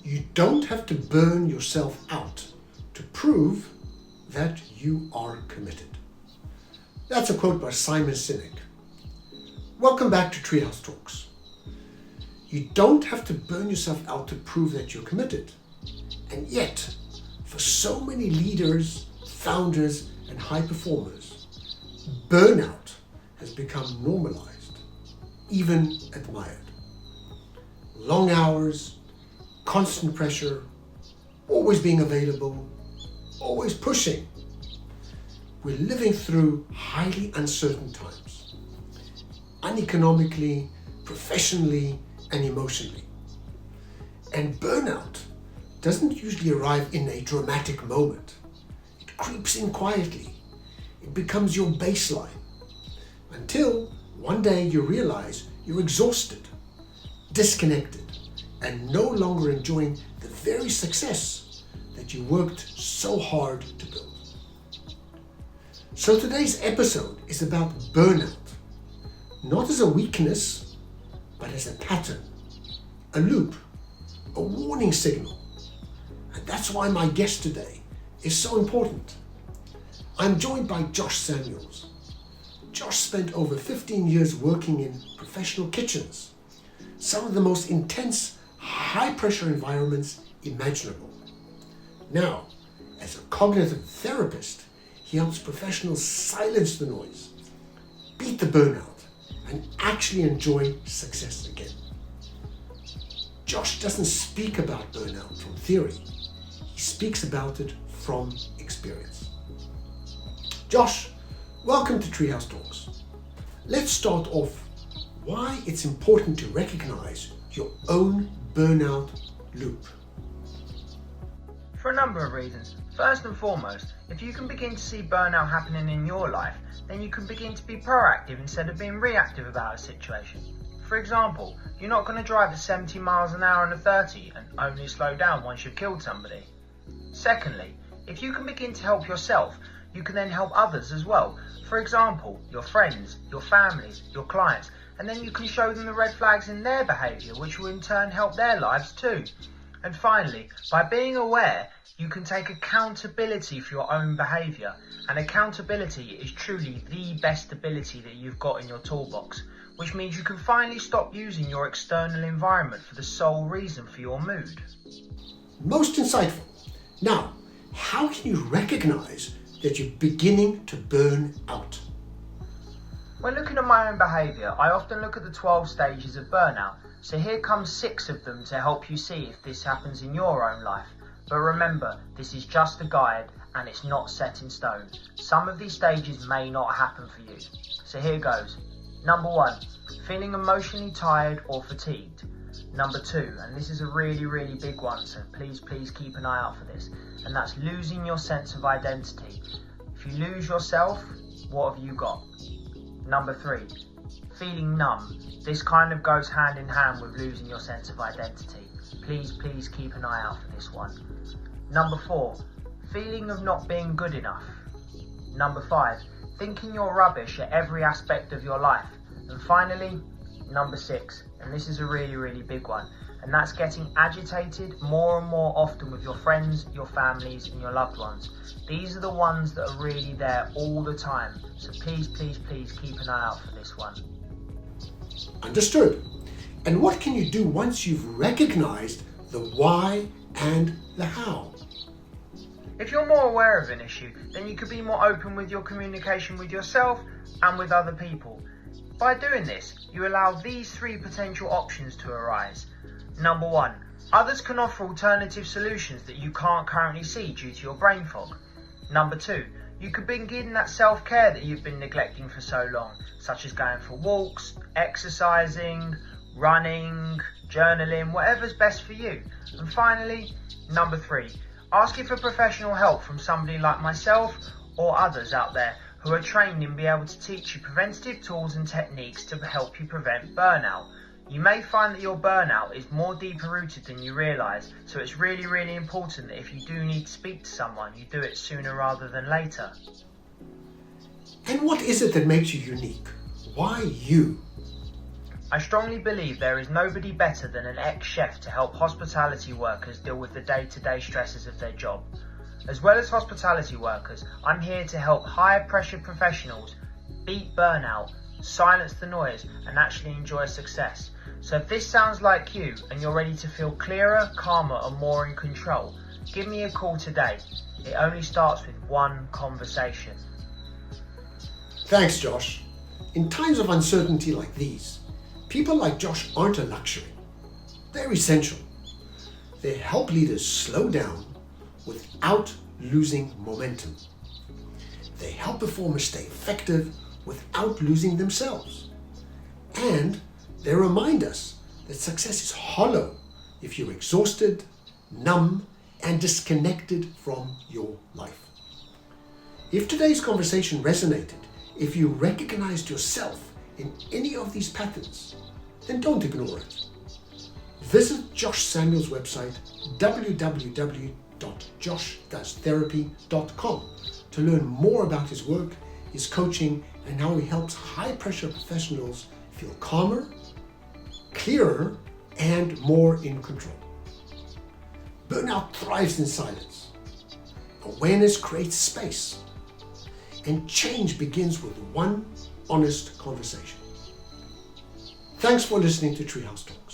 You don't have to burn yourself out to prove that you are committed. That's a quote by Sinek. Welcome back to Treehouse Talks. You don't have to burn yourself out to prove that you're committed. And yet, for so many leaders, founders, and high performers, burnout has become normalized, even admired. Long hours, constant pressure, always being available, always pushing. We're living through highly uncertain times, uneconomically, professionally, and emotionally. And burnout doesn't usually arrive in a dramatic moment. It creeps in quietly. It becomes your baseline until one day you realize you're exhausted, disconnected, and no longer enjoying the very success that you worked so hard to build. So today's episode is about burnout, not as a weakness, but as a pattern, a loop, a warning signal. And that's why my guest today is so important. I'm joined by Josh Samuels. Josh spent over 15 years working in professional kitchens, some of the most intense, high-pressure environments imaginable. Now, as a cognitive therapist, he helps professionals silence the noise, beat the burnout, and actually enjoy success again. Josh doesn't speak about burnout from theory. He speaks about it from experience. Josh, welcome to Treehouse Talks. Let's start off why it's important to recognize your own burnout loop. For a number of reasons. First and foremost, if you can begin to see burnout happening in your life, then you can begin to be proactive instead of being reactive about a situation. For example, you're not going to drive at 70 miles an hour on a 30 and only slow down once you've killed somebody. Secondly, if you can begin to help yourself, you can then help others as well. For example, your friends, your families, your clients, and then you can show them the red flags in their behaviour, which will in turn help their lives too. And finally, by being aware, you can take accountability for your own behaviour. And accountability is truly the best ability that you've got in your toolbox, which means you can finally stop using your external environment for the sole reason for your mood. Most insightful. Now, how can you recognize that you're beginning to burn out? When looking at my own behaviour, I often look at the 12 stages of burnout. So here comes 6 of them to help you see if this happens in your own life. But remember, this is just a guide and it's not set in stone. Some of these stages may not happen for you. So here goes. Number 1, feeling emotionally tired or fatigued. Number 2, and this is a really big one, so please keep an eye out for this, and that's losing your sense of identity. If you lose yourself, what have you got? Number 3, feeling numb. This kind of goes hand in hand with losing your sense of identity. Please keep an eye out for this one. Number 4, feeling of not being good enough. Number 5, thinking you're rubbish at every aspect of your life. And finally, number 6, and this is a really big one, and that's getting agitated more and more often with your friends, your families, and your loved ones. These are the ones that are really there all the time. So please keep an eye out for this one. Understood. And what can you do once you've recognized the why and the how? If you're more aware of an issue, then you could be more open with your communication with yourself and with other people. By doing this, you allow these 3 potential options to arise. Number 1, others can offer alternative solutions that you can't currently see due to your brain fog. Number 2, you could begin that self-care that you've been neglecting for so long, such as going for walks, exercising, running, journaling, whatever's best for you. And finally, number 3, asking for professional help from somebody like myself or others out there who are trained in being able to teach you preventative tools and techniques to help you prevent burnout. You may find that your burnout is more deeper rooted than you realise, so it's really important that if you do need to speak to someone, you do it sooner rather than later. And what is it that makes you unique? Why you? I strongly believe there is nobody better than an ex-chef to help hospitality workers deal with the day-to-day stresses of their job. As well as hospitality workers, I'm here to help higher pressure professionals beat burnout, silence the noise, and actually enjoy success. So if this sounds like you and you're ready to feel clearer, calmer, and more in control, give me a call today. It only starts with one conversation. Thanks, Josh. In times of uncertainty like these, people like Josh aren't a luxury. They're essential. They help leaders slow down without losing momentum. They help performers stay effective without losing themselves. And they remind us that success is hollow if you're exhausted, numb, and disconnected from your life. If today's conversation resonated, if you recognized yourself in any of these patterns, then don't ignore it. Visit Josh Samuel's website, www.joshdoestherapy.com, to learn more about his work, his coaching, and how he helps high-pressure professionals feel calmer, clearer, and more in control. Burnout thrives in silence. Awareness creates space. And change begins with one honest conversation. Thanks for listening to Treehouse Talks.